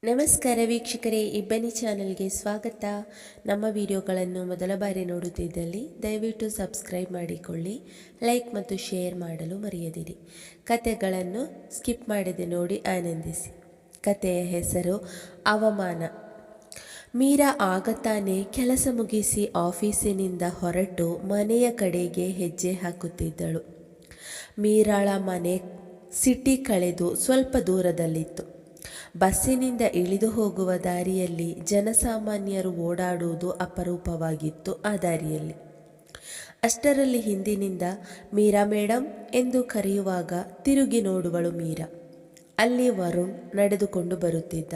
ನಮಸ್ಕಾರ ವೀಕ್ಷಕರೇ, ಇಬ್ಬನಿ ಚಾನೆಲ್ಗೆ ಸ್ವಾಗತ. ನಮ್ಮ ವಿಡಿಯೋಗಳನ್ನು ಮೊದಲ ಬಾರಿ ನೋಡುತ್ತಿದ್ದಲ್ಲಿ ದಯವಿಟ್ಟು ಸಬ್ಸ್ಕ್ರೈಬ್ ಮಾಡಿಕೊಳ್ಳಿ, ಲೈಕ್ ಮತ್ತು ಶೇರ್ ಮಾಡಲು ಮರೆಯದಿರಿ. ಕತೆಗಳನ್ನು ಸ್ಕಿಪ್ ಮಾಡದೆ ನೋಡಿ ಆನಂದಿಸಿ. ಕತೆಯ ಹೆಸರು ಅವಮಾನ. ಮೀರಾ ಆಗ ತಾನೇ ಕೆಲಸ ಮುಗಿಸಿ ಆಫೀಸಿನಿಂದ ಹೊರಟು ಮನೆಯ ಕಡೆಗೆ ಹೆಜ್ಜೆ ಹಾಕುತ್ತಿದ್ದಳು. ಮೀರಾಳ ಮನೆ ಸಿಟಿ ಕಳೆದು ಸ್ವಲ್ಪ ದೂರದಲ್ಲಿತ್ತು. ಬಸ್ಸಿನಿಂದ ಇಳಿದು ಹೋಗುವ ದಾರಿಯಲ್ಲಿ ಜನಸಾಮಾನ್ಯರು ಓಡಾಡುವುದು ಅಪರೂಪವಾಗಿತ್ತು. ಆ ದಾರಿಯಲ್ಲಿ ಅಷ್ಟರಲ್ಲಿ ಹಿಂದಿನಿಂದ ಮೀರಾ ಮೇಡಮ್ ಎಂದು ಕರೆಯುವಾಗ ತಿರುಗಿ ನೋಡುವಳು ಮೀರಾ. ಅಲ್ಲಿ ವರುಣ್ ನಡೆದುಕೊಂಡು ಬರುತ್ತಿದ್ದ.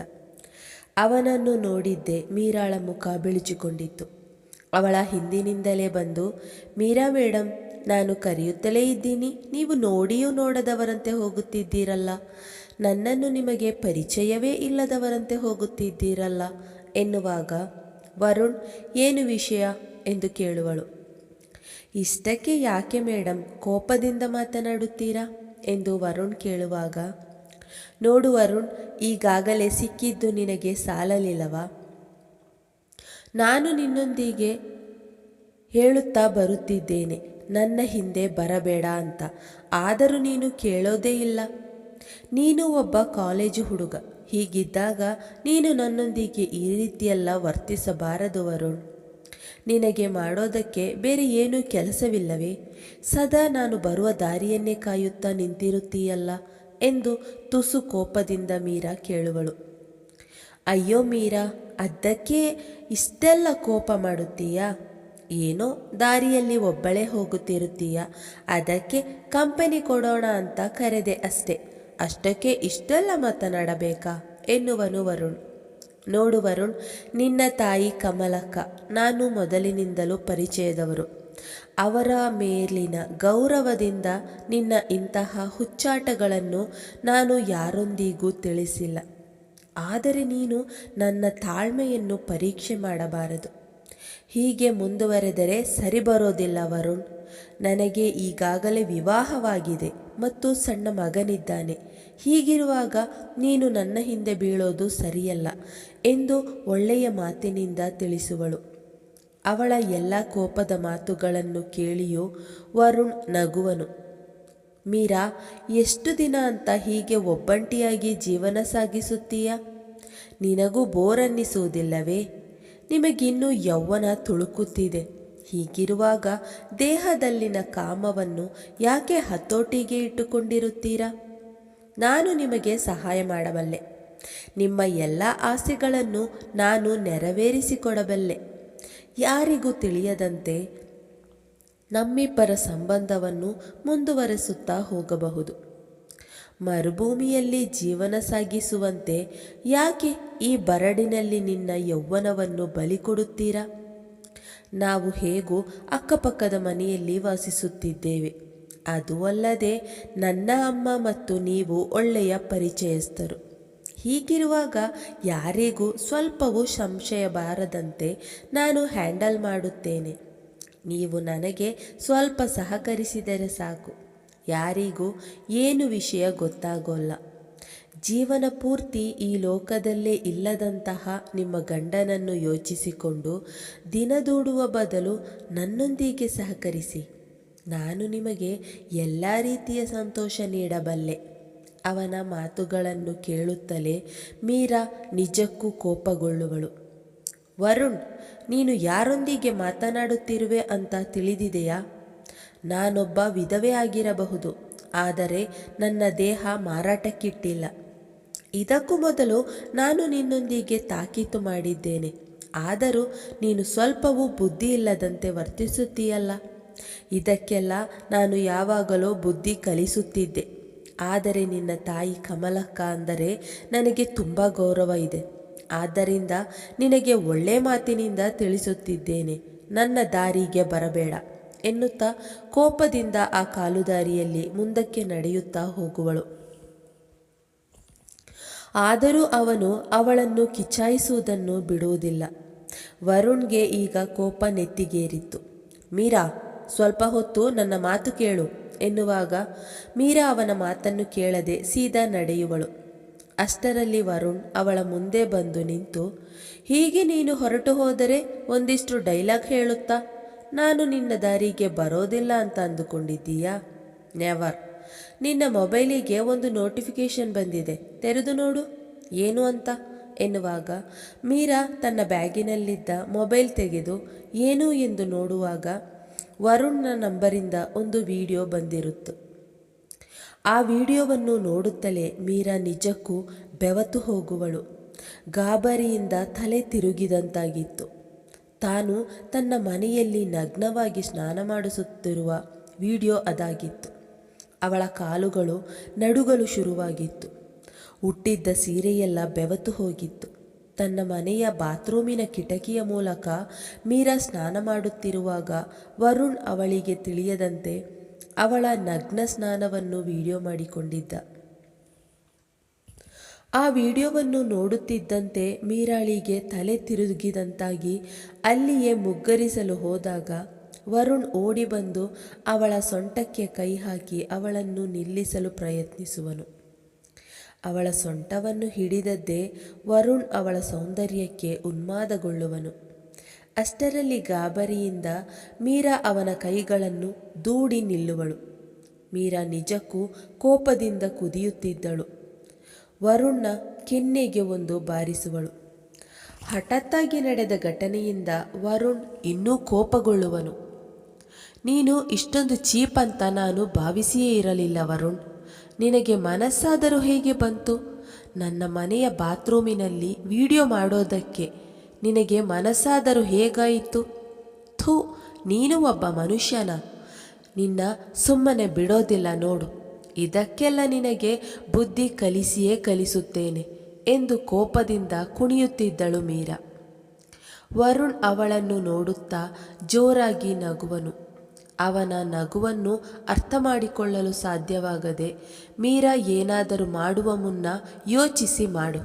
ಅವನನ್ನು ನೋಡಿದ್ದೇ ಮೀರಾಳ ಮುಖ ಬಿಳಿಚಿಕೊಂಡಿತ್ತು. ಅವಳ ಹಿಂದಿನಿಂದಲೇ ಬಂದು, ಮೀರಾ ಮೇಡಮ್, ನಾನು ಕರೆಯುತ್ತಲೇ ಇದ್ದೀನಿ, ನೀವು ನೋಡಿಯೂ ನೋಡದವರಂತೆ ಹೋಗುತ್ತಿದ್ದೀರಲ್ಲ, ನನ್ನನ್ನು ನಿಮಗೆ ಪರಿಚಯವೇ ಇಲ್ಲದವರಂತೆ ಹೋಗುತ್ತಿದ್ದೀರಲ್ಲ ಎನ್ನುವಾಗ ವರುಣ್ ಏನು ವಿಷಯ ಎಂದು ಕೇಳುವಳು. ಇಷ್ಟಕ್ಕೆ ಯಾಕೆ ಮೇಡಮ್ ಕೋಪದಿಂದ ಮಾತನಾಡುತ್ತೀರಾ ಎಂದು ವರುಣ್ ಕೇಳುವಾಗ, ನೋಡು ವರುಣ್, ಈಗಾಗಲೇ ಸಿಕ್ಕಿದ್ದು ನಿನಗೆ ಸಾಲಲಿಲ್ಲವಾ? ನಾನು ನಿನ್ನೊಂದಿಗೆ ಹೇಳುತ್ತಾ ಬರುತ್ತಿದ್ದೇನೆ ನನ್ನ ಹಿಂದೆ ಬರಬೇಡ ಅಂತ, ಆದರೂ ನೀನು ಕೇಳೋದೇ ಇಲ್ಲ. ನೀನು ಒಬ್ಬ ಕಾಲೇಜು ಹುಡುಗ. ಹೀಗಿದ್ದಾಗ ನೀನು ನನ್ನೊಂದಿಗೆ ಈ ರೀತಿಯೆಲ್ಲ ವರ್ತಿಸಬಾರದು ವರುಣ್. ನಿನಗೆ ಮಾಡೋದಕ್ಕೆ ಬೇರೆ ಏನೂ ಕೆಲಸವಿಲ್ಲವೇ? ಸದಾ ನಾನು ಬರುವ ದಾರಿಯನ್ನೇ ಕಾಯುತ್ತಾ ನಿಂತಿರುತ್ತೀಯಲ್ಲ ಎಂದು ತುಸು ಕೋಪದಿಂದ ಮೀರಾ ಕೇಳುವಳು. ಅಯ್ಯೋ ಮೀರಾ, ಅದಕ್ಕೆ ಇಷ್ಟೆಲ್ಲ ಕೋಪ ಮಾಡುತ್ತೀಯಾ? ಏನೋ ದಾರಿಯಲ್ಲಿ ಒಬ್ಬಳೇ ಹೋಗುತ್ತಿರುತ್ತೀಯ, ಅದಕ್ಕೆ ಕಂಪನಿ ಕೊಡೋಣ ಅಂತ ಕರೆದೆ ಅಷ್ಟೆ. ಅಷ್ಟಕ್ಕೆ ಇಷ್ಟೆಲ್ಲ ಮಾತನಾಡಬೇಕಾ ಎನ್ನುವನು ವರುಣ್. ನೋಡು ವರುಣ್, ನಿನ್ನ ತಾಯಿ ಕಮಲಕ್ಕ ನಾನು ಮೊದಲಿನಿಂದಲೂ ಪರಿಚಯದವರು. ಅವರ ಮೇಲಿನ ಗೌರವದಿಂದ ನಿನ್ನ ಇಂತಹ ಹುಚ್ಚಾಟಗಳನ್ನು ನಾನು ಯಾರೊಂದಿಗೂ ತಿಳಿಸಿಲ್ಲ. ಆದರೆ ನೀನು ನನ್ನ ತಾಳ್ಮೆಯನ್ನು ಪರೀಕ್ಷೆ ಮಾಡಬಾರದು. ಹೀಗೆ ಮುಂದುವರೆದರೆ ಸರಿ ಬರೋದಿಲ್ಲ ವರುಣ್. ನನಗೆ ಈಗಾಗಲೇ ವಿವಾಹವಾಗಿದೆ ಮತ್ತು ಸಣ್ಣ ಮಗನಿದ್ದಾನೆ. ಹೀಗಿರುವಾಗ ನೀನು ನನ್ನ ಹಿಂದೆ ಬೀಳೋದು ಸರಿಯಲ್ಲ ಎಂದು ಒಳ್ಳೆಯ ಮಾತಿನಿಂದ ತಿಳಿಸುವಳು. ಅವಳ ಎಲ್ಲ ಕೋಪದ ಮಾತುಗಳನ್ನು ಕೇಳಿಯೂ ವರುಣ್ ನಗುವನು. ಮೀರಾ, ಎಷ್ಟು ದಿನ ಅಂತ ಹೀಗೆ ಒಬ್ಬಂಟಿಯಾಗಿ ಜೀವನ ಸಾಗಿಸುತ್ತೀಯ? ನಿನಗೂ ಬೋರ್ ಅನ್ನಿಸುವುದಿಲ್ಲವೇ? ನಿಮಗಿನ್ನೂ ಯೌವನ ತುಳುಕುತ್ತಿದೆ. ಹೀಗಿರುವಾಗ ದೇಹದಲ್ಲಿನ ಕಾಮವನ್ನು ಯಾಕೆ ಹತೋಟಿಗೆ ಇಟ್ಟುಕೊಂಡಿರುತ್ತೀರಾ? ನಾನು ನಿಮಗೆ ಸಹಾಯ ಮಾಡಬಲ್ಲೆ. ನಿಮ್ಮ ಎಲ್ಲ ಆಸೆಗಳನ್ನು ನಾನು ನೆರವೇರಿಸಿಕೊಡಬಲ್ಲೆ. ಯಾರಿಗೂ ತಿಳಿಯದಂತೆ ನಮ್ಮಿಬ್ಬರ ಸಂಬಂಧವನ್ನು ಮುಂದುವರೆಸುತ್ತಾ ಹೋಗಬಹುದು. ಮರುಭೂಮಿಯಲ್ಲಿ ಜೀವನ ಸಾಗಿಸುವಂತೆ ಯಾಕೆ ಈ ಬರಡಿನಲ್ಲಿ ನಿನ್ನ ಯೌವನವನ್ನು ಬಲಿ ಕೊಡುತ್ತೀರಾ? ನಾವು ಹೇಗೂ ಅಕ್ಕಪಕ್ಕದ ಮನೆಯಲ್ಲಿ ವಾಸಿಸುತ್ತಿದ್ದೇವೆ. ಅದು ಅಲ್ಲದೆ ನನ್ನ ಅಮ್ಮ ಮತ್ತು ನೀವು ಒಳ್ಳೆಯ ಪರಿಚಯಸ್ಥರು. ಹೀಗಿರುವಾಗ ಯಾರಿಗೂ ಸ್ವಲ್ಪವೂ ಸಂಶಯ ಬಾರದಂತೆ ನಾನು ಹ್ಯಾಂಡಲ್ ಮಾಡುತ್ತೇನೆ. ನೀವು ನನಗೆ ಸ್ವಲ್ಪ ಸಹಕರಿಸಿದರೆ ಸಾಕು. ಯಾರಿಗೂ ಏನು ವಿಷಯ ಗೊತ್ತಾಗೋಲ್ಲ. ಜೀವನ ಪೂರ್ತಿ ಈ ಲೋಕದಲ್ಲೇ ಇಲ್ಲದಂತಹ ನಿಮ್ಮ ಗಂಡನನ್ನು ಯೋಚಿಸಿಕೊಂಡು ದಿನದೂಡುವ ಬದಲು ನನ್ನೊಂದಿಗೆ ಸಹಕರಿಸಿ. ನಾನು ನಿಮಗೆ ಎಲ್ಲ ರೀತಿಯ ಸಂತೋಷ ನೀಡಬಲ್ಲೆ. ಅವನ ಮಾತುಗಳನ್ನು ಕೇಳುತ್ತಲೇ ಮೀರಾ ನಿಜಕ್ಕೂ ಕೋಪಗೊಳ್ಳುವಳು. ವರುಣ್, ನೀನು ಯಾರೊಂದಿಗೆ ಮಾತನಾಡುತ್ತಿರುವೆ ಅಂತ ತಿಳಿದಿದೆಯಾ? ನಾನೊಬ್ಬ ವಿಧವೆ ಆಗಿರಬಹುದು, ಆದರೆ ನನ್ನ ದೇಹ ಮಾರಾಟಕ್ಕಿಟ್ಟಿಲ್ಲ. ಇದಕ್ಕೂ ಮೊದಲು ನಾನು ನಿನ್ನೊಂದಿಗೆ ತಾಕೀತು ಮಾಡಿದ್ದೇನೆ. ಆದರೂ ನೀನು ಸ್ವಲ್ಪವೂ ಬುದ್ಧಿ ಇಲ್ಲದಂತೆ ವರ್ತಿಸುತ್ತೀಯಲ್ಲ. ಇದಕ್ಕೆಲ್ಲ ನಾನು ಯಾವಾಗಲೂ ಬುದ್ಧಿ ಕಲಿಸುತ್ತಿದ್ದೆ. ಆದರೆ ನಿನ್ನ ತಾಯಿ ಕಮಲಕ್ಕ ಅಂದರೆ ನನಗೆ ತುಂಬ ಗೌರವ ಇದೆ. ಆದ್ದರಿಂದ ನಿನಗೆ ಒಳ್ಳೆ ಮಾತಿನಿಂದ ತಿಳಿಸುತ್ತಿದ್ದೇನೆ, ನನ್ನ ದಾರಿಗೆ ಬರಬೇಡ ಎನ್ನುತ್ತಾ ಕೋಪದಿಂದ ಆ ಕಾಲುದಾರಿಯಲ್ಲಿ ಮುಂದಕ್ಕೆ ನಡೆಯುತ್ತಾ ಹೋಗುವಳು. ಆದರೂ ಅವನು ಅವಳನ್ನು ಕಿಚಾಯಿಸುವುದನ್ನು ಬಿಡುವುದಿಲ್ಲ. ವರುಣ್ಗೆ ಈಗ ಕೋಪ ನೆತ್ತಿಗೇರಿತ್ತು. ಮೀರಾ, ಸ್ವಲ್ಪ ಹೊತ್ತು ನನ್ನ ಮಾತು ಕೇಳು ಎನ್ನುವಾಗ ಮೀರಾ ಅವನ ಮಾತನ್ನು ಕೇಳದೆ ಸೀದಾ ನಡೆಯುವಳು. ಅಷ್ಟರಲ್ಲಿ ವರುಣ್ ಅವಳ ಮುಂದೆ ಬಂದು ನಿಂತು, ಹೀಗೆ ನೀನು ಹೊರಟು ಹೋದರೆ ಒಂದಿಷ್ಟು ಡೈಲಾಗ್ ಹೇಳುತ್ತಾ ನಾನು ನಿನ್ನ ದಾರಿಗೆ ಬರೋದಿಲ್ಲ ಅಂತ ಅಂದುಕೊಂಡಿದ್ದೀಯಾ? ನೆವರ್. ನಿನ್ನ ಮೊಬೈಲಿಗೆ ಒಂದು ನೋಟಿಫಿಕೇಶನ್ ಬಂದಿದೆ, ತೆರೆದು ನೋಡು ಏನು ಅಂತ ಎನ್ನುವಾಗ ಮೀರಾ ತನ್ನ ಬ್ಯಾಗಿನಲ್ಲಿದ್ದ ಮೊಬೈಲ್ ತೆಗೆದು ಏನು ಎಂದು ನೋಡುವಾಗ ವರುಣ್ನ ನಂಬರಿಂದ ಒಂದು ವಿಡಿಯೋ ಬಂದಿರುತ್ತು. ಆ ವಿಡಿಯೋವನ್ನು ನೋಡುತ್ತಲೇ ಮೀರಾ ನಿಜಕ್ಕೂ ಬೆವತು ಹೋಗುವಳು. ಗಾಬರಿಯಿಂದ ತಲೆ ತಿರುಗಿದಂತಾಗಿತ್ತು. ತಾನು ತನ್ನ ಮನೆಯಲ್ಲಿ ನಗ್ನವಾಗಿ ಸ್ನಾನ ಮಾಡಿಸುತ್ತಿರುವ ವಿಡಿಯೋ ಅದಾಗಿತ್ತು. ಅವಳ ಕಾಲುಗಳು ನಡುಗಲು ಶುರುವಾಗಿತ್ತು. ಹುಟ್ಟಿದ್ದ ಸೀರೆಯೆಲ್ಲ ಬೆವತು ಹೋಗಿತ್ತು. ತನ್ನ ಮನೆಯ ಬಾತ್ರೂಮಿನ ಕಿಟಕಿಯ ಮೂಲಕ ಮೀರಾ ಸ್ನಾನ ಮಾಡುತ್ತಿರುವಾಗ ವರುಣ್ ಅವಳಿಗೆ ತಿಳಿಯದಂತೆ ಅವಳ ನಗ್ನ ಸ್ನಾನವನ್ನು ವಿಡಿಯೋ ಮಾಡಿಕೊಂಡಿದ್ದ. ಆ ವಿಡಿಯೋವನ್ನು ನೋಡುತ್ತಿದ್ದಂತೆ ಮೀರಾಳಿಗೆ ತಲೆ ತಿರುಗಿದಂತಾಗಿ ಅಲ್ಲಿಯೇ ಮುಗ್ಗರಿಸಲು ಹೋದಾಗ ವರುಣ್ ಓಡಿ ಬಂದು ಅವಳ ಸೊಂಟಕ್ಕೆ ಕೈ ಹಾಕಿ ಅವಳನ್ನು ನಿಲ್ಲಿಸಲು ಪ್ರಯತ್ನಿಸುವನು. ಅವಳ ಸೊಂಟವನ್ನು ಹಿಡಿದದ್ದೇ ವರುಣ್ ಅವಳ ಸೌಂದರ್ಯಕ್ಕೆ ಉನ್ಮಾದಗೊಳ್ಳುವನು. ಅಷ್ಟರಲ್ಲಿ ಗಾಬರಿಯಿಂದ ಮೀರಾ ಅವನ ಕೈಗಳನ್ನು ದೂಡಿ ನಿಲ್ಲುವಳು. ಮೀರಾ ನಿಜಕ್ಕೂ ಕೋಪದಿಂದ ಕುದಿಯುತ್ತಿದ್ದಳು. ವರುಣ್ನ ಕೆನ್ನೆಗೆ ಒಂದು ಬಾರಿಸುವಳು. ಹಠಾತ್ತಾಗಿ ನಡೆದ ಘಟನೆಯಿಂದ ವರುಣ್ ಇನ್ನೂ ಕೋಪಗೊಳ್ಳುವನು. ನೀನು ಇಷ್ಟೊಂದು ಚೀಪ್ ಅಂತ ನಾನು ಭಾವಿಸಿಯೇ ಇರಲಿಲ್ಲ ವರುಣ್. ನಿನಗೆ ಮನಸ್ಸಾದರೂ ಹೇಗೆ ಬಂತು? ನನ್ನ ಮನೆಯ ಬಾತ್ರೂಮಿನಲ್ಲಿ ವಿಡಿಯೋ ಮಾಡೋದಕ್ಕೆ ನಿನಗೆ ಮನಸ್ಸಾದರೂ ಹೇಗಾಯಿತು? ಥೂ, ನೀನು ಒಬ್ಬ ಮನುಷ್ಯನ? ನಿನ್ನ ಸುಮ್ಮನೆ ಬಿಡೋದಿಲ್ಲ ನೋಡು. ಇದಕ್ಕೆಲ್ಲ ನಿನಗೆ ಬುದ್ಧಿ ಕಲಿಸಿಯೇ ಕಲಿಸುತ್ತೇನೆ ಎಂದು ಕೋಪದಿಂದ ಕುಣಿಯುತ್ತಿದ್ದಳು ಮೀರಾ. ವರುಣ್ ಅವಳನ್ನು ನೋಡುತ್ತಾ ಜೋರಾಗಿ ನಗುವನು. ಅವನ ನಗುವನ್ನು ಅರ್ಥ ಮಾಡಿಕೊಳ್ಳಲು ಸಾಧ್ಯವಾಗದೆ ಮೀರಾ ಏನಾದರೂ ಮಾಡುವ ಮುನ್ನ ಯೋಚಿಸಿ ಮಾಡು.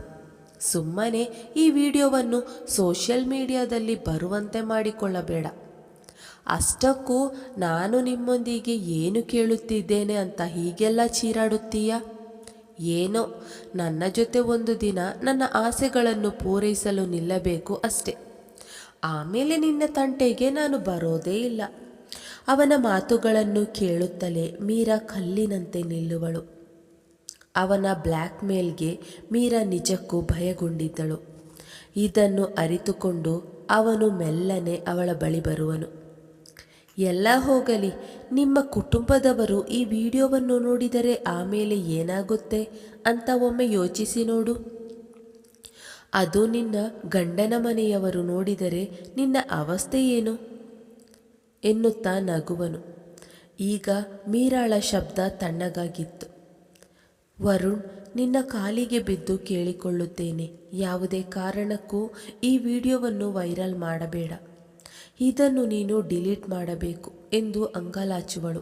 ಸುಮ್ಮನೆ ಈ ವಿಡಿಯೋವನ್ನು ಸೋಷಿಯಲ್ ಮೀಡಿಯಾದಲ್ಲಿ ಬರುವಂತೆ ಮಾಡಿಕೊಳ್ಳಬೇಡ. ಅಷ್ಟಕ್ಕೂ ನಾನು ನಿಮ್ಮೊಂದಿಗೆ ಏನು ಕೇಳುತ್ತಿದ್ದೇನೆ ಅಂತ ಹೀಗೆಲ್ಲ ಚೀರಾಡುತ್ತೀಯಾ? ಏನೋ ನನ್ನ ಜೊತೆ ಒಂದು ದಿನ ನನ್ನ ಆಸೆಗಳನ್ನು ಪೂರೈಸಲು ನಿಲ್ಲಬೇಕು ಅಷ್ಟೆ. ಆಮೇಲೆ ನಿನ್ನ ತಂಟೆಗೆ ನಾನು ಬರೋದೇ ಇಲ್ಲ. ಅವನ ಮಾತುಗಳನ್ನು ಕೇಳುತ್ತಲೇ ಮೀರಾ ಕಲ್ಲಿನಂತೆ ನಿಲ್ಲುವಳು. ಅವನ ಬ್ಲ್ಯಾಕ್ ಮೇಲ್ಗೆ ಮೀರಾ ನಿಜಕ್ಕೂ ಭಯಗೊಂಡಿದ್ದಳು. ಇದನ್ನು ಅರಿತುಕೊಂಡು ಅವನು ಮೆಲ್ಲನೆ ಅವಳ ಬಳಿ ಬರುವನು. ಎಲ್ಲ ಹೋಗಲಿ, ನಿಮ್ಮ ಕುಟುಂಬದವರು ಈ ವಿಡಿಯೋವನ್ನು ನೋಡಿದರೆ ಆಮೇಲೆ ಏನಾಗುತ್ತೆ ಅಂತ ಒಮ್ಮೆ ಯೋಚಿಸಿ ನೋಡು. ಅದು ನಿನ್ನ ಗಂಡನ ಮನೆಯವರು ನೋಡಿದರೆ ನಿನ್ನ ಅವಸ್ಥೆ ಏನು ಎನ್ನುತ್ತಾ ನಗುವನು. ಈಗ ಮೀರಾಳ ಶಬ್ದ ತಣ್ಣಗಾಗಿತ್ತು. ವರುಣ್, ನಿನ್ನ ಕಾಲಿಗೆ ಬಿದ್ದು ಕೇಳಿಕೊಳ್ಳುತ್ತೇನೆ, ಯಾವುದೇ ಕಾರಣಕ್ಕೂ ಈ ವಿಡಿಯೋವನ್ನು ವೈರಲ್ ಮಾಡಬೇಡ. ಇದನ್ನು ನೀನು ಡಿಲೀಟ್ ಮಾಡಬೇಕು ಎಂದು ಅಂಗಲಾಚುವಳು.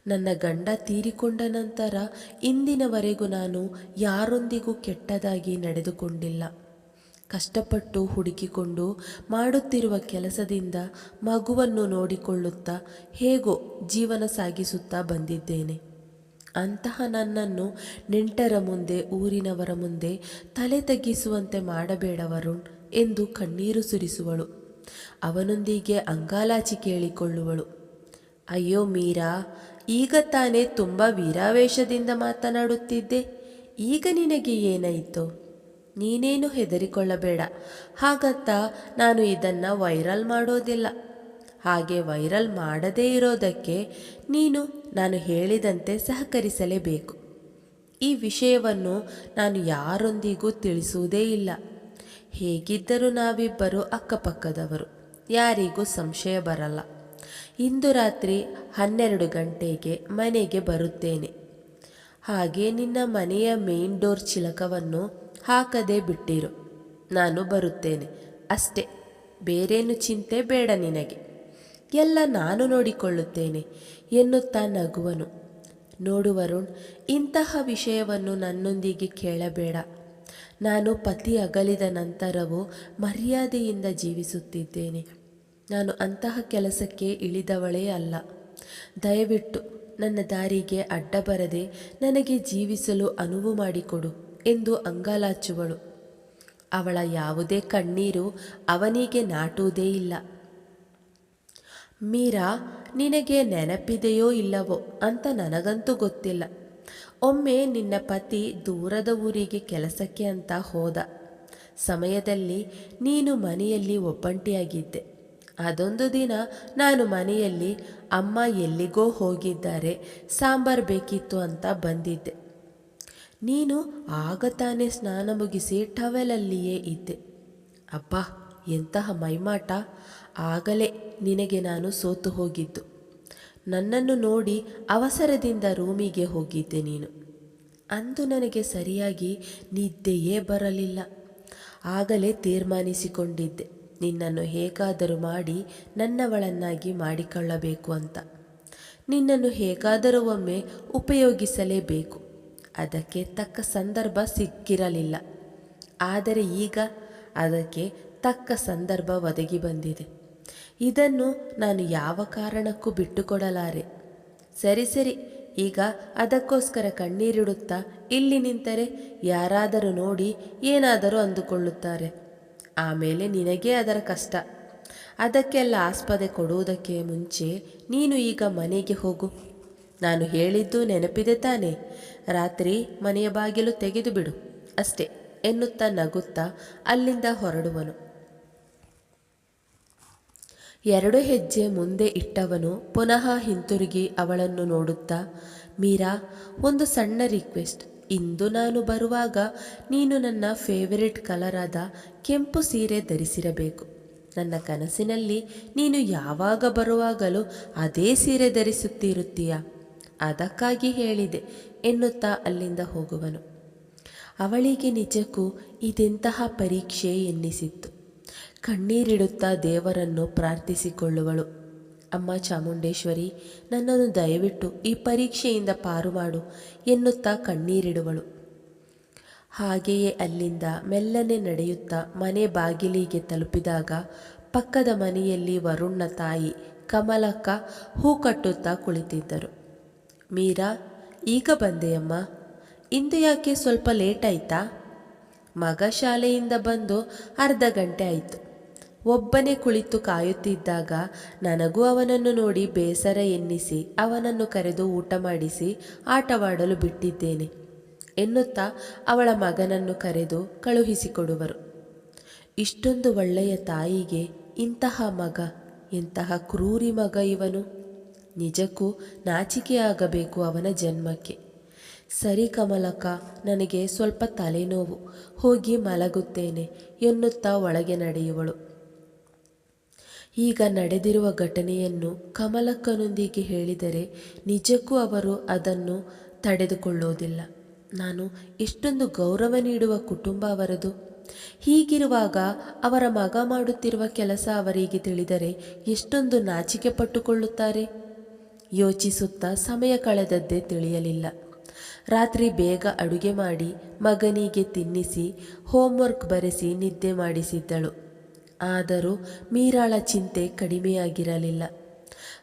ನನ್ನ ಗಂಡ ತೀರಿಕೊಂಡ ನಂತರ ಇಂದಿನವರೆಗೂ ನಾನು ಯಾರೊಂದಿಗೂ ಕೆಟ್ಟದಾಗಿ ನಡೆದುಕೊಂಡಿಲ್ಲ. ಕಷ್ಟಪಟ್ಟು ಹುಡುಕಿಕೊಂಡು ಮಾಡುತ್ತಿರುವ ಕೆಲಸದಿಂದ ಮಗುವನ್ನು ನೋಡಿಕೊಳ್ಳುತ್ತಾ ಹೇಗೋ ಜೀವನ ಸಾಗಿಸುತ್ತಾ ಬಂದಿದ್ದೇನೆ. ಅಂತಹ ನನ್ನನ್ನು ನೆಂಟರ ಮುಂದೆ, ಊರಿನವರ ಮುಂದೆ ತಲೆ ತಗ್ಗಿಸುವಂತೆ ಮಾಡಬೇಡ ವರುಣ್ ಎಂದು ಕಣ್ಣೀರು ಸುರಿಸುವಳು. ಅವನೊಂದಿಗೆ ಅಂಗಾಲಾಚಿ ಕೇಳಿಕೊಳ್ಳುವಳು. ಅಯ್ಯೋ ಮೀರಾ, ಈಗ ತಾನೇ ತುಂಬ ವೀರಾವೇಶದಿಂದ ಮಾತನಾಡುತ್ತಿದ್ದೆ, ಈಗ ನಿನಗೆ ಏನಾಯಿತು? ನೀನೇನು ಹೆದರಿಕೊಳ್ಳಬೇಡ. ಹಾಗಂತ ನಾನು ಇದನ್ನು ವೈರಲ್ ಮಾಡೋದಿಲ್ಲ. ಹಾಗೆ ವೈರಲ್ ಮಾಡದೇ ಇರೋದಕ್ಕೆ ನೀನು ನಾನು ಹೇಳಿದಂತೆ ಸಹಕರಿಸಲೇಬೇಕು. ಈ ವಿಷಯವನ್ನು ನಾನು ಯಾರೊಂದಿಗೂ ತಿಳಿಸುವುದೇ ಇಲ್ಲ. ಹೇಗಿದ್ದರೂ ನಾವಿಬ್ಬರು ಅಕ್ಕಪಕ್ಕದವರು, ಯಾರಿಗೂ ಸಂಶಯ ಬರಲ್ಲ. ಇಂದು ರಾತ್ರಿ 12 ಗಂಟೆಗೆ ಮನೆಗೆ ಬರುತ್ತೇನೆ. ಹಾಗೆ ನಿನ್ನ ಮನೆಯ ಮೇನ್ ಡೋರ್ ಚಿಲಕವನ್ನು ಹಾಕದೆ ಬಿಟ್ಟಿರು. ನಾನು ಬರುತ್ತೇನೆ ಅಷ್ಟೇ, ಬೇರೇನು ಚಿಂತೆ ಬೇಡ ನಿನಗೆ. ಎಲ್ಲ ನಾನು ನೋಡಿಕೊಳ್ಳುತ್ತೇನೆ ಎನ್ನುತ್ತಾ ನಗುವನು. ನೋಡು ವರುಣ್, ಇಂತಹ ವಿಷಯವನ್ನು ನನ್ನೊಂದಿಗೆ ಕೇಳಬೇಡ. ನಾನು ಪತಿ ಅಗಲಿದ ನಂತರವೂ ಮರ್ಯಾದೆಯಿಂದ ಜೀವಿಸುತ್ತಿದ್ದೇನೆ. ನಾನು ಅಂತಹ ಕೆಲಸಕ್ಕೆ ಇಳಿದವಳೇ ಅಲ್ಲ. ದಯವಿಟ್ಟು ನನ್ನ ದಾರಿಗೆ ಅಡ್ಡ ಬರದೆ ನನಗೆ ಜೀವಿಸಲು ಅನುವು ಮಾಡಿಕೊಡು ಎಂದು ಅಂಗಾಲಾಚುವಳು. ಅವಳ ಯಾವುದೇ ಕಣ್ಣೀರು ಅವನಿಗೆ ನಾಟುವುದೇ ಇಲ್ಲ. ಮೀರಾ, ನಿನಗೆ ನೆನಪಿದೆಯೋ ಇಲ್ಲವೋ ಅಂತ ನನಗಂತೂ ಗೊತ್ತಿಲ್ಲ. ಒಮ್ಮೆ ನಿನ್ನ ಪತಿ ದೂರದ ಊರಿಗೆ ಕೆಲಸಕ್ಕೆ ಅಂತ ಹೋದ ಸಮಯದಲ್ಲಿ ನೀನು ಮನೆಯಲ್ಲಿ ಒಬ್ಬಂಟಿಯಾಗಿದ್ದೆ. ಅದೊಂದು ದಿನ ನಾನು ಮನೆಯಲ್ಲಿ ಅಮ್ಮ ಎಲ್ಲಿಗೋ ಹೋಗಿದ್ದಾರೆ, ಸಾಂಬಾರು ಬೇಕಿತ್ತು ಅಂತ ಬಂದಿದ್ದೆ. ನೀನು ಆಗ ತಾನೇ ಸ್ನಾನ ಮುಗಿಸಿ ಟವೆಲಲ್ಲಿಯೇ ಇದ್ದೆ. ಅಬ್ಬಾ, ಎಂತಹ ಮೈಮಾಟ! ಆಗಲೇ ನಿನಗೆ ನಾನು ಸೋತು ಹೋಗಿದ್ದು. ನನ್ನನ್ನು ನೋಡಿ ಅವಸರದಿಂದ ರೂಮಿಗೆ ಹೋಗಿದ್ದೆ ನೀನು. ಅಂದು ನನಗೆ ಸರಿಯಾಗಿ ನಿದ್ದೆಯೇ ಬರಲಿಲ್ಲ. ಆಗಲೇ ತೀರ್ಮಾನಿಸಿಕೊಂಡಿದ್ದೆ ನಿನ್ನನ್ನು ಹೇಗಾದರೂ ಮಾಡಿ ನನ್ನವಳನ್ನಾಗಿ ಮಾಡಿಕೊಳ್ಳಬೇಕು ಅಂತ. ನಿನ್ನನ್ನು ಹೇಗಾದರೂ ಒಮ್ಮೆ ಉಪಯೋಗಿಸಲೇಬೇಕು. ಅದಕ್ಕೆ ತಕ್ಕ ಸಂದರ್ಭ ಸಿಕ್ಕಿರಲಿಲ್ಲ. ಆದರೆ ಈಗ ಅದಕ್ಕೆ ತಕ್ಕ ಸಂದರ್ಭ ಒದಗಿ ಬಂದಿದೆ. ಇದನ್ನು ನಾನು ಯಾವ ಕಾರಣಕ್ಕೂ ಬಿಟ್ಟುಕೊಡಲಾರೆ. ಸರಿ, ಈಗ ಅದಕ್ಕೋಸ್ಕರ ಕಣ್ಣೀರಿಡುತ್ತಾ ಇಲ್ಲಿ ನಿಂತರೆ ಯಾರಾದರೂ ನೋಡಿ ಏನಾದರೂ ಅಂದುಕೊಳ್ಳುತ್ತಾರೆ. ಆಮೇಲೆ ನಿನಗೇ ಅದರ ಕಷ್ಟ. ಅದಕ್ಕೆಲ್ಲ ಆಸ್ಪದೆ ಕೊಡುವುದಕ್ಕೆ ಮುಂಚೆ ನೀನು ಈಗ ಮನೆಗೆ ಹೋಗು. ನಾನು ಹೇಳಿದ್ದು ನೆನಪಿದೆ ತಾನೆ? ರಾತ್ರಿ ಮನೆಯ ಬಾಗಿಲು ತೆಗೆದು ಬಿಡು ಅಷ್ಟೇ ಎನ್ನುತ್ತಾ ನಗುತ್ತಾ ಅಲ್ಲಿಂದ ಹೊರಡುವನು. 2 ಹೆಜ್ಜೆ ಮುಂದೆ ಇಟ್ಟವನು ಪುನಃ ಹಿಂತಿರುಗಿ ಅವಳನ್ನು ನೋಡುತ್ತಾ, ಮೀರಾ, ಒಂದು ಸಣ್ಣ ರಿಕ್ವೆಸ್ಟ್. ಇಂದು ನಾನು ಬರುವಾಗ ನೀನು ನನ್ನ ಫೇವರಿಟ್ ಕಲರಾದ ಕೆಂಪು ಸೀರೆ ಧರಿಸಿರಬೇಕು. ನನ್ನ ಕನಸಿನಲ್ಲಿ ನೀನು ಯಾವಾಗ ಬರುವಾಗಲೂ ಅದೇ ಸೀರೆ ಧರಿಸುತ್ತಿರುತ್ತೀಯ. ಅದಕ್ಕಾಗಿ ಹೇಳಿದೆ ಎನ್ನುತ್ತಾ ಅಲ್ಲಿಂದ ಹೋಗುವನು. ಅವಳಿಗೆ ನಿಜಕ್ಕೂ ಇದೆಂತಹ ಪರೀಕ್ಷೆ ಎನ್ನಿಸಿತ್ತು. ಕಣ್ಣೀರಿಡುತ್ತಾ ದೇವರನ್ನು ಪ್ರಾರ್ಥಿಸಿಕೊಳ್ಳುವಳು. ಅಮ್ಮ ಚಾಮುಂಡೇಶ್ವರಿ, ನನ್ನನ್ನು ದಯವಿಟ್ಟು ಈ ಪರೀಕ್ಷೆಯಿಂದ ಪಾರು ಮಾಡು ಎನ್ನುತ್ತಾ ಕಣ್ಣೀರಿಡುವಳು. ಹಾಗೆಯೇ ಅಲ್ಲಿಂದ ಮೆಲ್ಲನೆ ನಡೆಯುತ್ತಾ ಮನೆ ಬಾಗಿಲಿಗೆ ತಲುಪಿದಾಗ ಪಕ್ಕದ ಮನೆಯಲ್ಲಿ ವರುಣ್ನ ತಾಯಿ ಕಮಲಕ್ಕ ಹೂ ಕಟ್ಟುತ್ತಾ ಕುಳಿತಿದ್ದರು. ಮೀರಾ, ಈಗ ಬಂದೆಯಮ್ಮ. ಇಂದು ಯಾಕೆ ಸ್ವಲ್ಪ ಲೇಟ್ ಆಯ್ತಾ? ಮಗ ಶಾಲೆಯಿಂದ ಬಂದು ಅರ್ಧ ಗಂಟೆ ಆಯಿತು. ಒಬ್ಬನೇ ಕುಳಿತು ಕಾಯುತ್ತಿದ್ದಾಗ ನನಗೂ ಅವನನ್ನು ನೋಡಿ ಬೇಸರ ಎನ್ನಿಸಿ ಅವನನ್ನು ಕರೆದು ಊಟ ಮಾಡಿಸಿ ಆಟವಾಡಲು ಬಿಟ್ಟಿದ್ದೇನೆ ಎನ್ನುತ್ತಾ ಅವಳ ಮಗನನ್ನು ಕರೆದು ಕಳುಹಿಸಿಕೊಡುವರು. ಇಷ್ಟೊಂದು ಒಳ್ಳೆಯ ತಾಯಿಗೆ ಇಂತಹ ಮಗ, ಎಂತಹ ಕ್ರೂರಿ ಮಗ ಇವನು! ನಿಜಕ್ಕೂ ನಾಚಿಕೆಯಾಗಬೇಕು ಅವನ ಜನ್ಮಕ್ಕೆ. ಸರಿ ಕಮಲಕ್ಕ, ನನಗೆ ಸ್ವಲ್ಪ ತಲೆನೋವು, ಹೋಗಿ ಮಲಗುತ್ತೇನೆ ಎನ್ನುತ್ತಾ ಒಳಗೆ ನಡೆಯುವಳು. ಈಗ ನಡೆದಿರುವ ಘಟನೆಯನ್ನು ಕಮಲಕ್ಕನೊಂದಿಗೆ ಹೇಳಿದರೆ ನಿಜಕ್ಕೂ ಅವರು ಅದನ್ನು ತಡೆದುಕೊಳ್ಳುವುದಿಲ್ಲ. ನಾನು ಎಷ್ಟೊಂದು ಗೌರವ ನೀಡುವ ಕುಟುಂಬ ಅವರದು. ಹೀಗಿರುವಾಗ ಅವರ ಮಗ ಮಾಡುತ್ತಿರುವ ಕೆಲಸ ಅವರಿಗೆ ತಿಳಿದರೆ ಎಷ್ಟೊಂದು ನಾಚಿಕೆ ಪಟ್ಟುಕೊಳ್ಳುತ್ತಾರೆ. ಯೋಚಿಸುತ್ತಾ ಸಮಯ ಕಳೆದದ್ದೇ ತಿಳಿಯಲಿಲ್ಲ. ರಾತ್ರಿ ಬೇಗ ಅಡುಗೆ ಮಾಡಿ ಮಗನಿಗೆ ತಿನ್ನಿಸಿ ಹೋಮ್ವರ್ಕ್ ಬರೆಸಿ ನಿದ್ದೆ ಮಾಡಿಸಿದ್ದಳು. ಆದರೂ ಮೀರಾಳ ಚಿಂತೆ ಕಡಿಮೆಯಾಗಿರಲಿಲ್ಲ.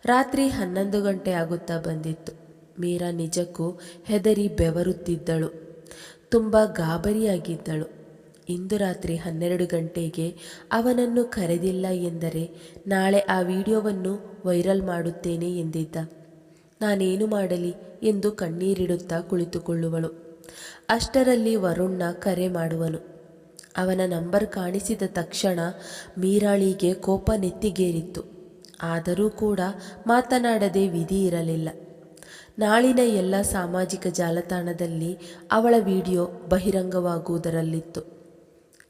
ರಾತ್ರಿ 11 ಗಂಟೆ ಆಗುತ್ತಾ ಬಂದಿತ್ತು. ಮೀರಾ ನಿಜಕ್ಕೂ ಹೆದರಿ ಬೆವರುತ್ತಿದ್ದಳು. ತುಂಬ ಗಾಬರಿಯಾಗಿದ್ದಳು. ಇಂದು ರಾತ್ರಿ 12 ಗಂಟೆಗೆ ಅವನನ್ನು ಕರೆದಿಲ್ಲ ಎಂದರೆ ನಾಳೆ ಆ ವಿಡಿಯೋವನ್ನು ವೈರಲ್ ಮಾಡುತ್ತೇನೆ ಎಂದಿದ್ದ. ನಾನೇನು ಮಾಡಲಿ ಎಂದು ಕಣ್ಣೀರಿಡುತ್ತಾ ಕುಳಿತುಕೊಳ್ಳುವಳು. ಅಷ್ಟರಲ್ಲಿ ವರುಣ್ನ ಕರೆ ಮಾಡುವನು. ಅವನ ನಂಬರ್ ಕಾಣಿಸಿದ ತಕ್ಷಣ ಮೀರಾಳಿಗೆ ಕೋಪ ನೆತ್ತಿಗೇರಿತ್ತು. ಆದರೂ ಕೂಡ ಮಾತನಾಡದೆ ವಿಧಿ ಇರಲಿಲ್ಲ. ನಾಳಿನ ಎಲ್ಲ ಸಾಮಾಜಿಕ ಜಾಲತಾಣದಲ್ಲಿ ಅವಳ ವಿಡಿಯೋ ಬಹಿರಂಗವಾಗುವುದರಲ್ಲಿತ್ತು.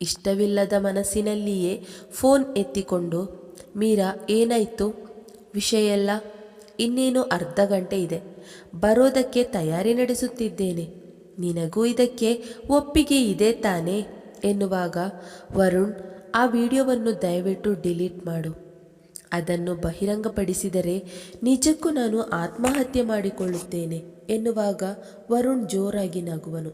ಇಷ್ಟವಿಲ್ಲದ ಮನಸ್ಸಿನಲ್ಲಿಯೇ ಫೋನ್ ಎತ್ತಿಕೊಂಡು, ಮೀರಾ, ಏನಾಯಿತು? ವಿಷಯ ಎಲ್ಲ? ಇನ್ನೇನು ಅರ್ಧ ಗಂಟೆ ಇದೆ, ಬರೋದಕ್ಕೆ ತಯಾರಿ ನಡೆಸುತ್ತಿದ್ದೇನೆ. ನಿನಗೂ ಇದಕ್ಕೆ ಒಪ್ಪಿಗೆ ಇದೆ ತಾನೇ ಎನ್ನುವಾಗ, ವರುಣ್, ಆ ವಿಡಿಯೋವನ್ನು ದಯವಿಟ್ಟು ಡಿಲೀಟ್ ಮಾಡು. ಅದನ್ನು ಬಹಿರಂಗಪಡಿಸಿದರೆ ನಿಜಕ್ಕೂ ನಾನು ಆತ್ಮಹತ್ಯೆ ಮಾಡಿಕೊಳ್ಳುತ್ತೇನೆ ಎನ್ನುವಾಗ ವರುಣ್ ಜೋರಾಗಿ ನಗುವನು.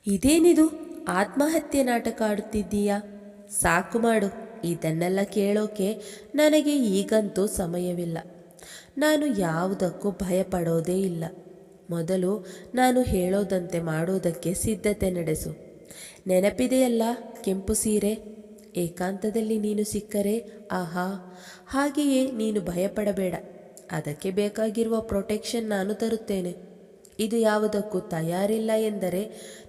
ಇದೇನಿದು, ಆತ್ಮಹತ್ಯೆ ನಾಟಕ ಆಡುತ್ತಿದ್ದೀಯಾ? ಸಾಕು ಮಾಡು. ಇದನ್ನೆಲ್ಲ ಕೇಳೋಕೆ ನನಗೆ ಈಗಂತೂ ಸಮಯವಿಲ್ಲ. ನಾನು ಯಾವುದಕ್ಕೂ ಭಯಪಡೋದೇ ಇಲ್ಲ. ಮೊದಲು ನಾನು ಹೇಳೋದಂತೆ ಮಾಡೋದಕ್ಕೆ ಸಿದ್ಧತೆ ನಡೆಸು. ನೆನಪಿದೆಯಲ್ಲ ಕೆಂಪು ಸೀರೆ? ಏಕಾಂತದಲ್ಲಿ ನೀನು ಸಿಕ್ಕರೆ ಆಹಾ, ಹಾಗೆಯೇ ನೀನು ಭಯಪಡಬೇಡ. ಅದಕ್ಕೆ ಬೇಕಾಗಿರುವ ಪ್ರೊಟೆಕ್ಷನ್ ನಾನು ತರುತ್ತೇನೆ. ಇದು ಯಾವುದಕ್ಕೂ ತಯಾರಿಲ್ಲ ಎಂದರೆ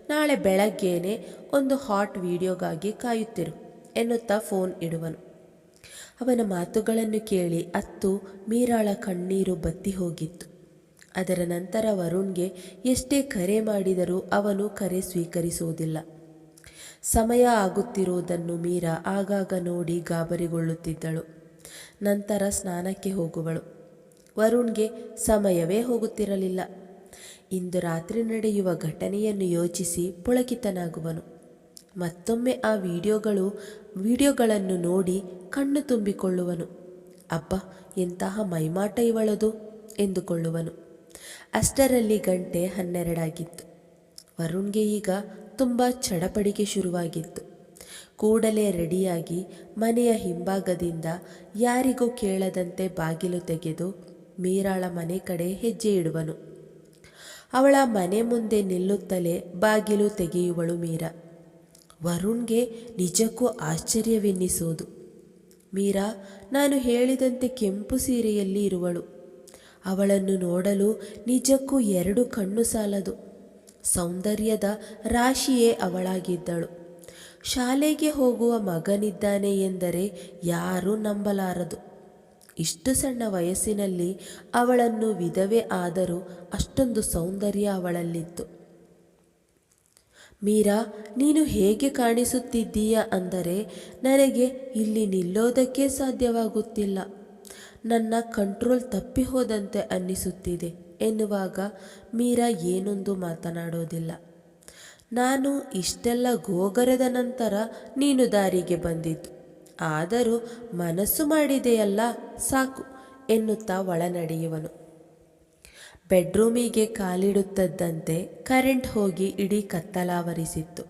ನಾಳೆ ಬೆಳಗ್ಗೆಯೇ ಒಂದು ಹಾಟ್ ವಿಡಿಯೋಗಾಗಿ ಕಾಯುತ್ತಿರು ಎನ್ನುತ್ತಾ ಫೋನ್ ಇಡುವನು. ಅವನ ಮಾತುಗಳನ್ನು ಕೇಳಿ ಅತ್ತು ಮೀರಾಳ ಕಣ್ಣೀರು ಬತ್ತಿ ಹೋಗಿತ್ತು. ಅದರ ನಂತರ ವರುಣ್ಗೆ ಎಷ್ಟೇ ಕರೆ ಮಾಡಿದರೂ ಅವನು ಕರೆ ಸ್ವೀಕರಿಸುವುದಿಲ್ಲ. ಸಮಯ ಆಗುತ್ತಿರುವುದನ್ನು ಮೀರಾ ಆಗಾಗ ನೋಡಿ ಗಾಬರಿಗೊಳ್ಳುತ್ತಿದ್ದಳು. ನಂತರ ಸ್ನಾನಕ್ಕೆ ಹೋಗುವಳು. ವರುಣ್ಗೆ ಸಮಯವೇ ಹೋಗುತ್ತಿರಲಿಲ್ಲ. ಇಂದು ರಾತ್ರಿ ನಡೆಯುವ ಘಟನೆಯನ್ನು ಯೋಚಿಸಿ ಪುಳಕಿತನಾಗುವನು. ಮತ್ತೊಮ್ಮೆ ಆ ವಿಡಿಯೋಗಳನ್ನು ನೋಡಿ ಕಣ್ಣು ತುಂಬಿಕೊಳ್ಳುವನು. ಅಬ್ಬ, ಎಂತಹ ಮೈಮಾಟ ಇವಳದು ಎಂದುಕೊಳ್ಳುವನು. ಅಷ್ಟರಲ್ಲಿ ಗಂಟೆ 12 ಆಗಿತ್ತು. ವರುಣ್ಗೆ ಈಗ ತುಂಬ ಚಡಪಡಿಕೆ ಶುರುವಾಗಿತ್ತು. ಕೂಡಲೇ ರೆಡಿಯಾಗಿ ಮನೆಯ ಹಿಂಭಾಗದಿಂದ ಯಾರಿಗೂ ಕೇಳದಂತೆ ಬಾಗಿಲು ತೆಗೆದು ಮೀರಾಳ ಮನೆ ಕಡೆ ಹೆಜ್ಜೆ ಇಡುವನು. ಅವಳ ಮನೆ ಮುಂದೆ ನಿಲ್ಲುತ್ತಲೇ ಬಾಗಿಲು ತೆಗೆಯುವಳು ಮೀರಾ. ವರುಣ್ಗೆ ನಿಜಕ್ಕೂ ಆಶ್ಚರ್ಯವೆನ್ನಿಸೋದು. ಮೀರಾ ನಾನು ಹೇಳಿದಂತೆ ಕೆಂಪು ಸೀರೆಯಲ್ಲಿ ಇರುವಳು. ಅವಳನ್ನು ನೋಡಲು ನಿಜಕ್ಕೂ 2 ಕಣ್ಣು ಸಾಲದು. ಸೌಂದರ್ಯದ ರಾಶಿಯೇ ಅವಳಾಗಿದ್ದಳು. ಶಾಲೆಗೆ ಹೋಗುವ ಮಗನಿದ್ದಾನೆ ಎಂದರೆ ಯಾರೂ ನಂಬಲಾರದು. ಇಷ್ಟು ಸಣ್ಣ ವಯಸ್ಸಿನಲ್ಲಿ ಅವಳನ್ನು ವಿಧವೆ ಆದರೂ ಅಷ್ಟೊಂದು ಸೌಂದರ್ಯ ಅವಳಲ್ಲಿತ್ತು. ಮೀರಾ, ನೀನು ಹೇಗೆ ಕಾಣಿಸುತ್ತಿದ್ದೀಯ ಅಂದರೆ ನನಗೆ ಇಲ್ಲಿ ನಿಲ್ಲೋದಕ್ಕೆ ಸಾಧ್ಯವಾಗುತ್ತಿಲ್ಲ. ನನ್ನ ಕಂಟ್ರೋಲ್ ತಪ್ಪಿ ಹೋದಂತೆ ಅನ್ನಿಸುತ್ತಿದೆ ಎನ್ನುವಾಗ ಮೀರಾ ಏನೊಂದು ಮಾತನಾಡೋದಿಲ್ಲ. ನಾನು ಇಷ್ಟೆಲ್ಲ ಗೋಗರೆದ ನಂತರ ನೀನು ದಾರಿಗೆ ಬಂದಿದ್ದು. ಆದರೂ ಮನಸ್ಸು ಮಾಡಿದೆಯಲ್ಲ ಸಾಕು ಎನ್ನುತ್ತಾ ಒಳನಡೆಯುವನು. ಬೆಡ್ರೂಮಿಗೆ ಕಾಲಿಡುತ್ತದ್ದಂತೆ ಕರೆಂಟ್ ಹೋಗಿ ಇಡೀ ಕತ್ತಲಾವರಿಸಿತ್ತು.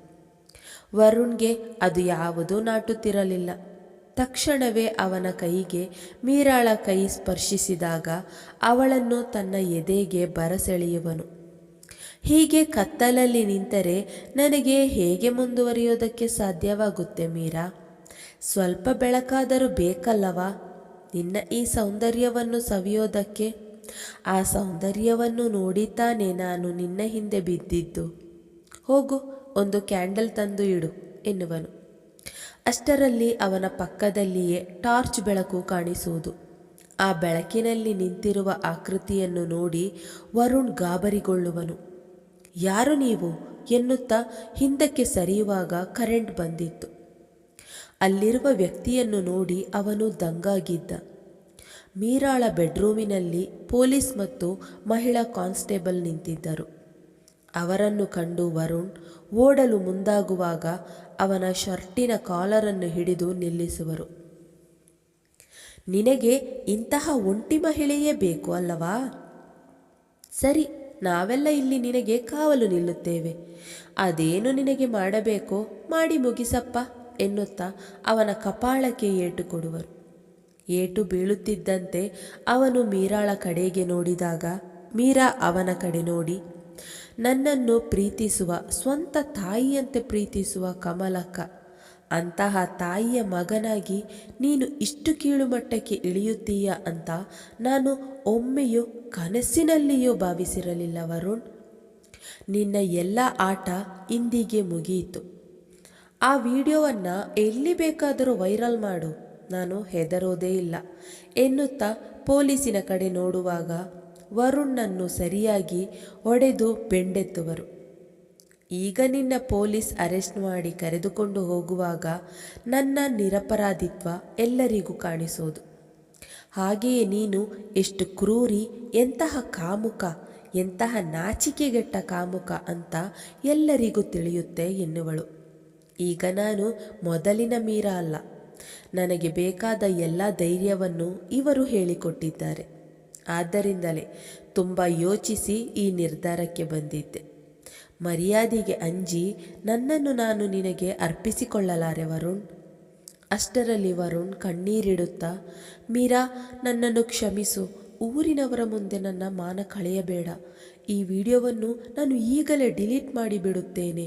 ವರುಣ್ಗೆ ಅದು ಯಾವುದೂ ನಾಟುತ್ತಿರಲಿಲ್ಲ. ತಕ್ಷಣವೇ ಅವನ ಕೈಗೆ ಮೀರಾಳ ಕೈ ಸ್ಪರ್ಶಿಸಿದಾಗ ಅವಳನ್ನು ತನ್ನ ಎದೆಗೆ ಬರಸೆಳೆಯುವನು. ಹೀಗೆ ಕತ್ತಲಲ್ಲಿ ನಿಂತರೆ ನನಗೆ ಹೇಗೆ ಮುಂದುವರಿಯೋದಕ್ಕೆ ಸಾಧ್ಯವಾಗುತ್ತೆ ಮೀರಾ? ಸ್ವಲ್ಪ ಬೆಳಕಾದರೂ ಬೇಕಲ್ಲವಾ ನಿನ್ನ ಈ ಸೌಂದರ್ಯವನ್ನು ಸವಿಯೋದಕ್ಕೆ? ಆ ಸೌಂದರ್ಯವನ್ನು ನೋಡಿ ತಾನೇ ನಾನು ನಿನ್ನ ಹಿಂದೆ ಬಿದ್ದಿದ್ದು. ಹೋಗು, ಒಂದು ಕ್ಯಾಂಡಲ್ ತಂದು ಇಡು ಎನ್ನುವನು. ಅಷ್ಟರಲ್ಲಿ ಅವನ ಪಕ್ಕದಲ್ಲಿಯೇ ಟಾರ್ಚ್ ಬೆಳಕು ಕಾಣಿಸುವುದು. ಆ ಬೆಳಕಿನಲ್ಲಿ ನಿಂತಿರುವ ಆಕೃತಿಯನ್ನು ನೋಡಿ ವರುಣ್ ಗಾಬರಿಗೊಳ್ಳುವನು. ಯಾರು ನೀವು ಎನ್ನುತ್ತಾ ಹಿಂದಕ್ಕೆ ಸರಿಯುವಾಗ ಕರೆಂಟ್ ಬಂದಿತ್ತು. ಅಲ್ಲಿರುವ ವ್ಯಕ್ತಿಯನ್ನು ನೋಡಿ ಅವನು ದಂಗಾಗಿದ್ದ. ಮೀರಾಳ ಬೆಡ್ರೂಮಿನಲ್ಲಿ ಪೊಲೀಸ್ ಮತ್ತು ಮಹಿಳಾ ಕಾನ್ಸ್ಟೇಬಲ್ ನಿಂತಿದ್ದರು. ಅವರನ್ನು ಕಂಡು ವರುಣ್ ಓಡಲು ಮುಂದಾಗುವಾಗ ಅವನ ಶರ್ಟಿನ ಕಾಲರನ್ನು ಹಿಡಿದು ನಿಲ್ಲಿಸುವರು. ನಿನಗೆ ಇಂತಹ ಒಂಟಿ ಮಹಿಳೆಯೇ ಬೇಕು ಅಲ್ಲವಾ? ಸರಿ, ನಾವೆಲ್ಲ ಇಲ್ಲಿ ನಿನಗೆ ಕಾವಲು ನಿಲ್ಲುತ್ತೇವೆ. ಅದೇನು ನಿನಗೆ ಮಾಡಬೇಕೋ ಮಾಡಿ ಮುಗಿಸಪ್ಪ ಎನ್ನುತ್ತಾ ಅವನ ಕಪಾಳಕ್ಕೆ ಏಟು ಕೊಡುವರು. ಏಟು ಬೀಳುತ್ತಿದ್ದಂತೆ ಅವನು ಮೀರಾಳ ಕಡೆಗೆ ನೋಡಿದಾಗ ಮೀರಾ ಅವನ ಕಡೆ ನೋಡಿ, ನನ್ನನ್ನು ಪ್ರೀತಿಸುವ ಸ್ವಂತ ತಾಯಿಯಂತೆ ಪ್ರೀತಿಸುವ ಕಮಲಕ್ಕ, ಅಂತಹ ತಾಯಿಯ ಮಗನಾಗಿ ನೀನು ಇಷ್ಟು ಕೀಳುಮಟ್ಟಕ್ಕೆ ಇಳಿಯುತ್ತೀಯ ಅಂತ ನಾನು ಒಮ್ಮೆಯೂ ಕನಸಿನಲ್ಲಿಯೂ ಭಾವಿಸಿರಲಿಲ್ಲ ವರುಣ್. ನಿನ್ನ ಎಲ್ಲ ಆಟ ಇಂದಿಗೆ ಮುಗಿಯಿತು. ಆ ವಿಡಿಯೋವನ್ನು ಎಲ್ಲಿ ಬೇಕಾದರೂ ವೈರಲ್ ಮಾಡು, ನಾನು ಹೆದರೋದೇ ಇಲ್ಲ ಎನ್ನುತ್ತಾ ಪೊಲೀಸಿನ ಕಡೆ ನೋಡುವಾಗ ವರುಣ್ಣನ್ನು ಸರಿಯಾಗಿ ಹೊಡೆದು ಬೆಂಡೆತ್ತುವರು. ಈಗ ನಿನ್ನ ಪೊಲೀಸ್ ಅರೆಸ್ಟ್ ಮಾಡಿ ಕರೆದುಕೊಂಡು ಹೋಗುವಾಗ ನನ್ನ ನಿರಪರಾಧಿತ್ವ ಎಲ್ಲರಿಗೂ ಕಾಣಿಸೋದು. ಹಾಗೆಯೇ ನೀನು ಎಷ್ಟು ಕ್ರೂರಿ, ಎಂತಹ ಕಾಮುಕ, ಎಂತಹ ನಾಚಿಕೆಗೆಟ್ಟ ಕಾಮುಕ ಅಂತ ಎಲ್ಲರಿಗೂ ತಿಳಿಯುತ್ತೆ ಎನ್ನುವಳು. ಈಗ ನಾನು ಮೊದಲಿನ ಮೀರಾ ಅಲ್ಲ. ನನಗೆ ಬೇಕಾದ ಎಲ್ಲ ಧೈರ್ಯವನ್ನು ಇವರು ಹೇಳಿಕೊಟ್ಟಿದ್ದಾರೆ. ಆದ್ದರಿಂದಲೇ ತುಂಬ ಯೋಚಿಸಿ ಈ ನಿರ್ಧಾರಕ್ಕೆ ಬಂದಿದ್ದೆ. ಮರ್ಯಾದೆಗೆ ಅಂಜಿ ನನ್ನನ್ನು ನಾನು ನಿನಗೆ ಅರ್ಪಿಸಿಕೊಳ್ಳಲಾರೆ ವರುಣ್. ಅಷ್ಟರಲ್ಲಿ ವರುಣ್ ಕಣ್ಣೀರಿಡುತ್ತಾ, ಮೀರಾ, ನನ್ನನ್ನು ಕ್ಷಮಿಸು, ಊರಿನವರ ಮುಂದೆ ನನ್ನ ಮಾನ ಕಳೆಯಬೇಡ. ಈ ವಿಡಿಯೋವನ್ನು ನಾನು ಈಗಲೇ ಡಿಲೀಟ್ ಮಾಡಿಬಿಡುತ್ತೇನೆ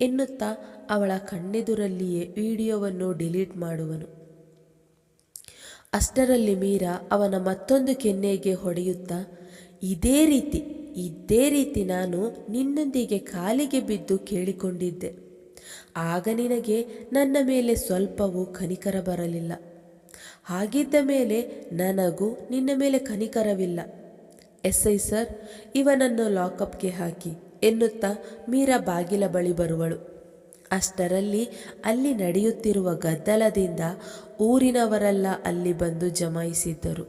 ಎನ್ನುತ್ತಾ ಅವಳ ಕಣ್ಣೆದುರಲ್ಲಿಯೇ ವಿಡಿಯೋವನ್ನು ಡಿಲೀಟ್ ಮಾಡುವನು. ಅಷ್ಟರಲ್ಲಿ ಮೀರಾ ಅವನ ಮತ್ತೊಂದು ಕೆನ್ನೆಗೆ ಹೊಡೆಯುತ್ತಾ, ಇದೇ ರೀತಿ ನಾನು ನಿನ್ನೊಂದಿಗೆ ಕಾಲಿಗೆ ಬಿದ್ದು ಕೇಳಿಕೊಂಡಿದ್ದೆ. ಆಗ ನಿನಗೆ ನನ್ನ ಮೇಲೆ ಸ್ವಲ್ಪವೂ ಕನಿಕರ ಬರಲಿಲ್ಲ. ಹಾಗಿದ್ದ ಮೇಲೆ ನನಗೂ ನಿನ್ನ ಮೇಲೆ ಕನಿಕರವಿಲ್ಲ. SI ಸರ್, ಇವನನ್ನು ಲಾಕಪ್ಗೆ ಹಾಕಿ ಎನ್ನುತ್ತಾ ಮೀರಾ ಬಾಗಿಲ ಬಳಿ ಬರುವಳು. ಅಷ್ಟರಲ್ಲಿ ಅಲ್ಲಿ ನಡೆಯುತ್ತಿರುವ ಗದ್ದಲದಿಂದ ಊರಿನವರೆಲ್ಲ ಅಲ್ಲಿ ಬಂದು ಜಮಾಯಿಸಿದ್ದರು.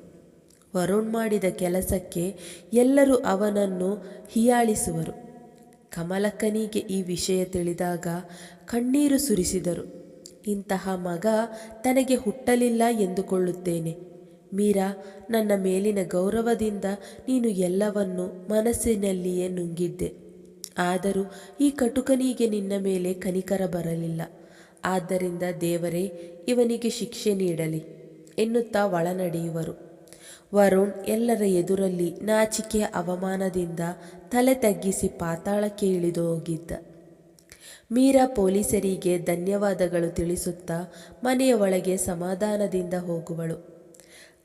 ವರುಣ್ ಮಾಡಿದ ಕೆಲಸಕ್ಕೆ ಎಲ್ಲರೂ ಅವನನ್ನು ಹೀಯಾಳಿಸುವರು. ಕಮಲಕ್ಕನಿಗೆ ಈ ವಿಷಯ ತಿಳಿದಾಗ ಕಣ್ಣೀರು ಸುರಿಸಿದರು. ಇಂತಹ ಮಗ ತನಗೆ ಹುಟ್ಟಲಿಲ್ಲ ಎಂದುಕೊಳ್ಳುತ್ತೇನೆ. ಮೀರಾ, ನನ್ನ ಮೇಲಿನ ಗೌರವದಿಂದ ನೀನು ಎಲ್ಲವನ್ನೂ ಮನಸ್ಸಿನಲ್ಲಿಯೇ ನುಂಗಿದ್ದೆ. ಆದರೂ ಈ ಕಟುಕನಿಗೆ ನಿನ್ನ ಮೇಲೆ ಕನಿಕರ ಬರಲಿಲ್ಲ. ಆದ್ದರಿಂದ ದೇವರೇ ಇವನಿಗೆ ಶಿಕ್ಷೆ ನೀಡಲಿ ಎನ್ನುತ್ತಾ ಒಳನಡೆಯುವರು. ವರುಣ್ ಎಲ್ಲರ ಎದುರಲ್ಲಿ ನಾಚಿಕೆಯ ಅವಮಾನದಿಂದ ತಲೆ ತಗ್ಗಿಸಿ ಪಾತಾಳಕ್ಕೆ ಇಳಿದು ಹೋಗಿದ್ದ. ಮೀರಾ ಪೊಲೀಸರಿಗೆ ಧನ್ಯವಾದಗಳು ತಿಳಿಸುತ್ತಾ ಮನೆಯ ಒಳಗೆ ಸಮಾಧಾನದಿಂದ ಹೋಗುವಳು.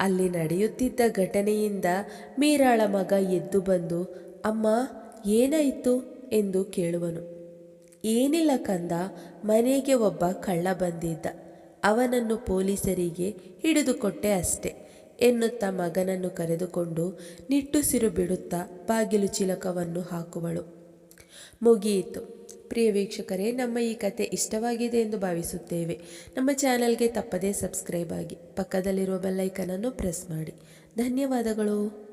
ಅಲ್ಲಿ ನಡೆಯುತ್ತಿದ್ದ ಘಟನೆಯಿಂದ ಮೀರಾಳ ಮಗ ಎದ್ದು ಬಂದು, ಅಮ್ಮ ಏನಾಯಿತು ಎಂದು ಕೇಳುವನು. ಏನಿಲ್ಲ ಕಂದ, ಮನೆಗೆ ಒಬ್ಬ ಕಳ್ಳ ಬಂದಿದ್ದ, ಅವನನ್ನು ಪೊಲೀಸರಿಗೆ ಹಿಡಿದುಕೊಟ್ಟೆ ಅಷ್ಟೆ ಎನ್ನುತ್ತಾ ಮಗನನ್ನು ಕರೆದುಕೊಂಡು ನಿಟ್ಟುಸಿರು ಬಿಡುತ್ತಾ ಬಾಗಿಲು ಚಿಲಕವನ್ನು ಹಾಕುವಳು. ಮುಗಿಯಿತು. ಪ್ರಿಯ ವೀಕ್ಷಕರೇ, ನಮ್ಮ ಈ ಕತೆ ಇಷ್ಟವಾಗಿದೆ ಎಂದು ಭಾವಿಸುತ್ತೇವೆ. ನಮ್ಮ ಚಾನಲ್ಗೆ ತಪ್ಪದೇ ಸಬ್ಸ್ಕ್ರೈಬ್ ಆಗಿ, ಪಕ್ಕದಲ್ಲಿರುವ ಬೆಲ್ ಐಕನನ್ನು ಪ್ರೆಸ್ ಮಾಡಿ. ಧನ್ಯವಾದಗಳು.